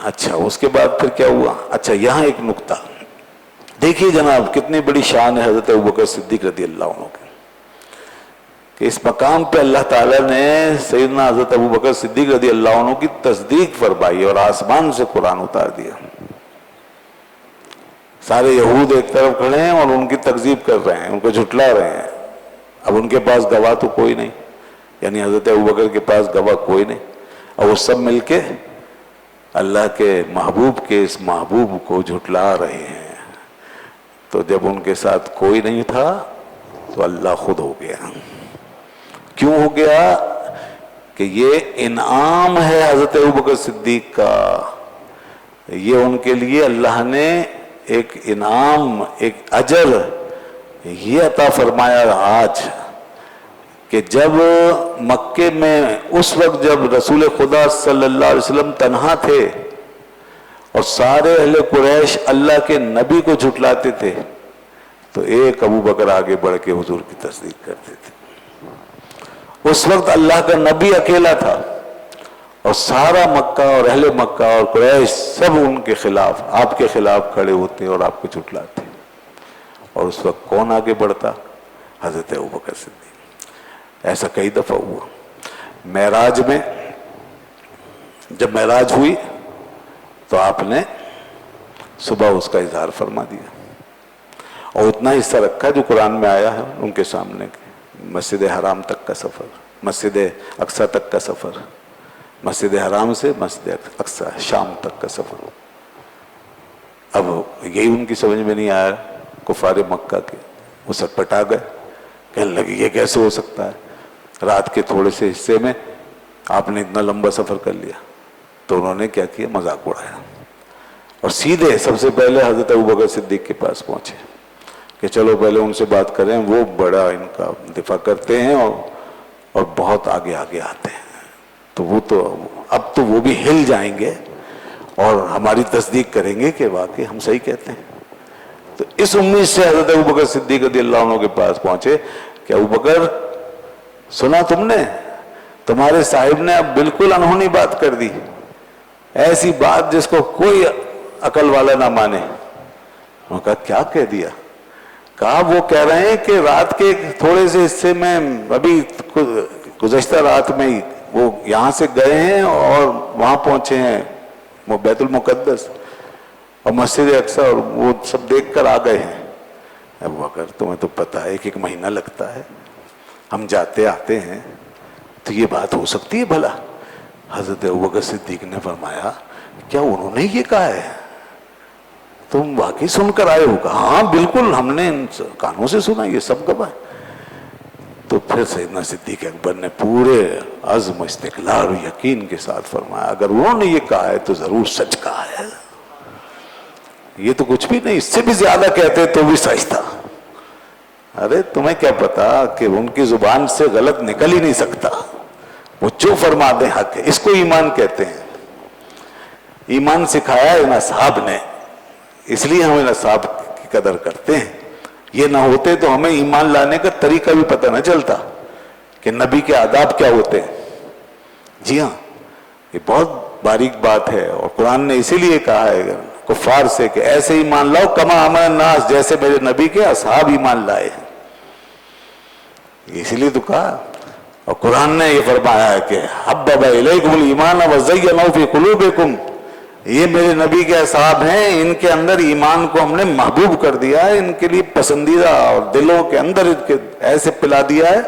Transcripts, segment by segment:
اچھا اس کے بعد پھر کیا ہوا؟ اچھا یہاں ایک نقطہ دیکھیے جناب، کتنی بڑی شان ہے حضرت ابوبکر صدیق رضی اللہ عنہ کی، کہ اس مقام پہ اللہ تعالیٰ نے سیدنا حضرت ابوبکر صدیق رضی اللہ عنہ کی تصدیق فرمائی اور آسمان سے قرآن اتار دیا۔ سارے یہود ایک طرف کھڑے ہیں اور ان کی تکذیب کر رہے ہیں، ان کو جھٹلا رہے ہیں۔ اب ان کے پاس گواہ تو کوئی نہیں، یعنی حضرت ابوبکر کے پاس گواہ کوئی نہیں، اور وہ سب مل کے اللہ کے محبوب کے اس محبوب کو جھٹلا رہے ہیں۔ تو جب ان کے ساتھ کوئی نہیں تھا تو اللہ خود ہو گیا۔ کیوں ہو گیا؟ کہ یہ انعام ہے حضرت ابوبکر صدیق کا، یہ ان کے لیے اللہ نے ایک انعام، ایک اجر یہ عطا فرمایا آج، کہ جب مکے میں اس وقت جب رسول خدا صلی اللہ علیہ وسلم تنہا تھے اور سارے اہل قریش اللہ کے نبی کو جھٹلاتے تھے، تو ایک ابوبکر آگے بڑھ کے حضور کی تصدیق کرتے تھے۔ اس وقت اللہ کا نبی اکیلا تھا اور سارا مکہ اور اہل مکہ اور قریش سب ان کے خلاف، آپ کے خلاف کھڑے ہوتے اور آپ کو جھٹلاتے، اور اس وقت کون آگے بڑھتا؟ حضرت ابوبکر صدیق۔ ایسا کئی دفعہ ہوا۔ معراج میں جب معراج ہوئی تو آپ نے صبح اس کا اظہار فرما دیا، اور اتنا حصہ رکھا جو قرآن میں آیا ہے ان کے سامنے، مسجد حرام تک کا سفر، مسجد اقصی تک کا سفر، مسجد حرام سے مسجد اقصی شام تک کا سفر۔ اب یہی ان کی سمجھ میں نہیں آیا، کفار مکہ کے وہ سٹپٹا گئے، کہنے لگے یہ کیسے ہو سکتا ہے، رات کے تھوڑے سے حصے میں آپ نے اتنا لمبا سفر کر لیا۔ تو انہوں نے کیا کیا؟ مذاق اڑایا، اور سیدھے سب سے پہلے حضرت ابوبکر صدیق کے پاس پہنچے کہ چلو پہلے ان سے بات کریں، وہ بڑا ان کا دفاع کرتے ہیں اور بہت آگے آگے آتے ہیں، تو وہ تو اب تو وہ بھی ہل جائیں گے اور ہماری تصدیق کریں گے کہ واقعی ہم صحیح کہتے ہیں۔ تو اس امید سے حضرت ابوبکر صدیق رضی اللہ عنہ کے پاس پہنچے کہ ابوبکر سنا تم نے، تمہارے صاحب نے اب بالکل انہونی بات کر دی، ایسی بات جس کو کوئی عقل والا نہ مانے۔ انہوں نے کہا کیا کہہ دیا؟ کہا وہ کہہ رہے ہیں کہ رات کے تھوڑے سے حصے میں، ابھی گزشتہ رات میں ہی وہ یہاں سے گئے ہیں اور وہاں پہنچے ہیں وہ بیت المقدس اور مسجد اقصی، اور وہ سب دیکھ کر آ گئے ہیں۔ ابوبکر تمہیں تو پتہ ہے ایک مہینہ لگتا ہے، ہم جاتے آتے ہیں، تو یہ بات ہو سکتی ہے بھلا؟ حضرت ابوبکر صدیق نے فرمایا کیا انہوں نے یہ کہا ہے؟ تم واقعی سن کر آئے ہو؟ کہا ہاں بالکل، ہم نے ان کانوں سے سنا، یہ سب گواہ۔ تو پھر سیدنا صدیق اکبر نے پورے عزم، استقلال و یقین کے ساتھ فرمایا اگر انہوں نے یہ کہا ہے تو ضرور سچ کہا ہے، یہ تو کچھ بھی نہیں، اس سے بھی زیادہ کہتے تو بھی سچ تھا۔ ارے تمہیں کیا پتا کہ ان کی زبان سے غلط نکل ہی نہیں سکتا، وہ جو فرما دیں حق ہے، اس کو ایمان کہتے ہیں۔ ایمان سکھایا ان اصحاب نے، اس لیے ہم ان اصحاب کی قدر کرتے ہیں۔ یہ نہ ہوتے تو ہمیں ایمان لانے کا طریقہ بھی پتہ نہ چلتا کہ نبی کے آداب کیا ہوتے ہیں۔ جی ہاں، یہ بہت باریک بات ہے، اور قرآن نے اسی لیے کہا ہے کفار سے کہ ایسے ایمان لاؤ کما آمن الناس، جیسے میرے نبی کے اصحاب ایمان لائے ہیں۔ اسی لیے تو کہا، اور قرآن نے یہ فرمایا ہے کہ حبب الیکم الایمان وزینہ فی قلوبکم، یہ میرے نبی کے اصحاب ہیں، ان کے اندر ایمان کو ہم نے محبوب کر دیا ہے، ان کے لیے پسندیدہ، اور دلوں کے اندر ان کے ایسے پلا دیا ہے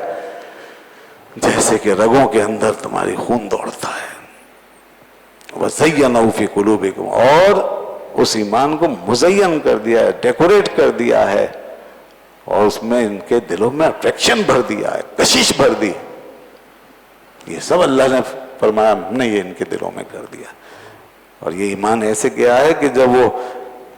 جیسے کہ رگوں کے اندر تمہاری خون دوڑتا ہے۔ وزینہ فی قلوبکم، اور اس ایمان کو مزین کر دیا ہے، ڈیکوریٹ کر دیا ہے، اور اس میں ان کے دلوں میں اٹریکشن بھر دیا ہے، کشش بھر دی۔ یہ سب اللہ نے فرمایا ہم نے یہ ان کے دلوں میں کر دیا۔ اور یہ ایمان ایسے کیا ہے کہ جب وہ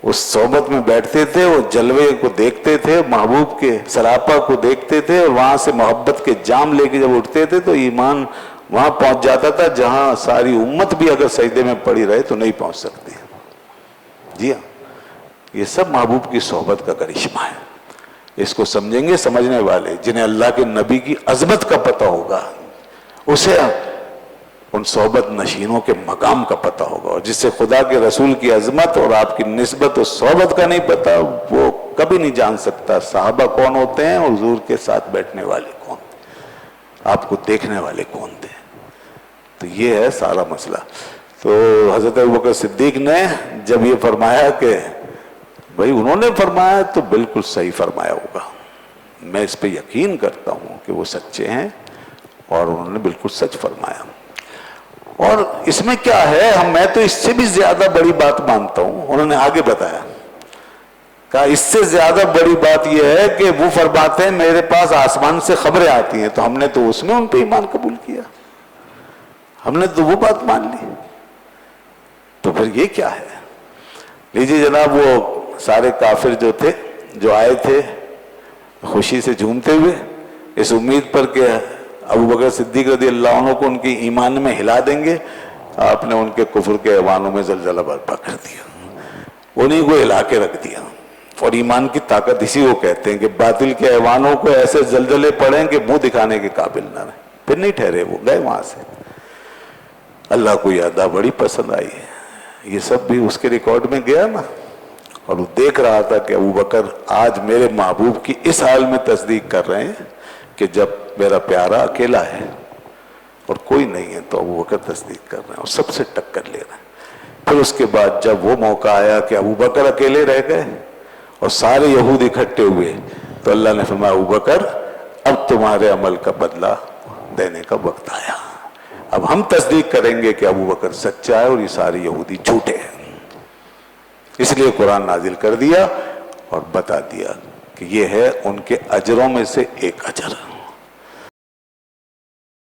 اس صحبت میں بیٹھتے تھے، وہ جلوے کو دیکھتے تھے، محبوب کے سراپا کو دیکھتے تھے، اور وہاں سے محبت کے جام لے کے جب اٹھتے تھے تو ایمان وہاں پہنچ جاتا تھا جہاں ساری امت بھی اگر سجدے میں پڑی رہے تو نہیں پہنچ سکتی۔ جی ہاں، یہ سب محبوب کی صحبت کا کرشمہ ہے۔ اس کو سمجھیں گے سمجھنے والے، جنہیں اللہ کے نبی کی عظمت کا پتہ ہوگا، ان صحبت نشینوں کے مقام کا پتہ ہوگا، اور جس سے خدا کے رسول کی عظمت اور آپ کی نسبت اور صحبت کا نہیں پتہ، وہ کبھی نہیں جان سکتا صحابہ کون ہوتے ہیں اور حضور کے ساتھ بیٹھنے والے کون تھے، آپ کو دیکھنے والے کون تھے۔ تو یہ ہے سارا مسئلہ۔ تو حضرت ابوبکر صدیق نے جب یہ فرمایا کہ بھائی انہوں نے فرمایا تو بالکل صحیح فرمایا ہوگا، میں اس پہ یقین کرتا ہوں کہ وہ سچے ہیں اور انہوں نے بالکل سچ فرمایا۔ اور اس میں کیا ہے، میں تو اس سے بھی زیادہ بڑی بات مانتا ہوں، انہوں نے آگے بتایا، کہا اس سے زیادہ بڑی بات یہ ہے کہ وہ فرماتے ہیں میرے پاس آسمان سے خبریں آتی ہیں، تو ہم نے تو اس میں ان پہ ایمان قبول کیا، ہم نے تو وہ بات مان لی، تو پھر یہ کیا ہے؟ لیجیے جناب، وہ سارے کافر جو تھے، جو آئے تھے خوشی سے جھومتے ہوئے اس امید پر کہ ابوبکر صدیق رضی اللہ عنہ کو ان کی ایمان میں ہلا دیں گے، آپ نے ان کے کفر کے ایوانوں میں زلزلہ برپا کر دیا، انہیں کو ہلا کے رکھ دیا۔ اور ایمان کی طاقت اسی کو کہتے ہیں کہ باطل کے ایوانوں کو ایسے زلزلے پڑیں کہ منہ دکھانے کے قابل نہ رہیں، پھر نہیں ٹھہرے، وہ گئے وہاں سے۔ اللہ کو یہ ادا بڑی پسند آئی ہے، یہ سب بھی اس کے ریکارڈ میں گیا نا، اور وہ دیکھ رہا تھا کہ ابوبکر آج میرے محبوب کی اس حال میں تصدیق کر رہے ہیں کہ جب میرا پیارا اکیلا ہے اور کوئی نہیں ہے تو ابوبکر تصدیق کر رہے ہیں اور سب سے ٹکر لے رہے ہیں۔ پھر اس کے بعد جب وہ موقع آیا کہ ابوبکر اکیلے رہ گئے اور سارے یہود اکٹھے ہوئے، تو اللہ نے فرمایا ابوبکر اب تمہارے عمل کا بدلہ دینے کا وقت آیا، اب ہم تصدیق کریں گے کہ ابوبکر سچا ہے اور یہ سارے یہودی جھوٹے ہیں۔ اس لیے قرآن نازل کر دیا اور بتا دیا کہ یہ ہے ان کے اجروں میں سے ایک اجر۔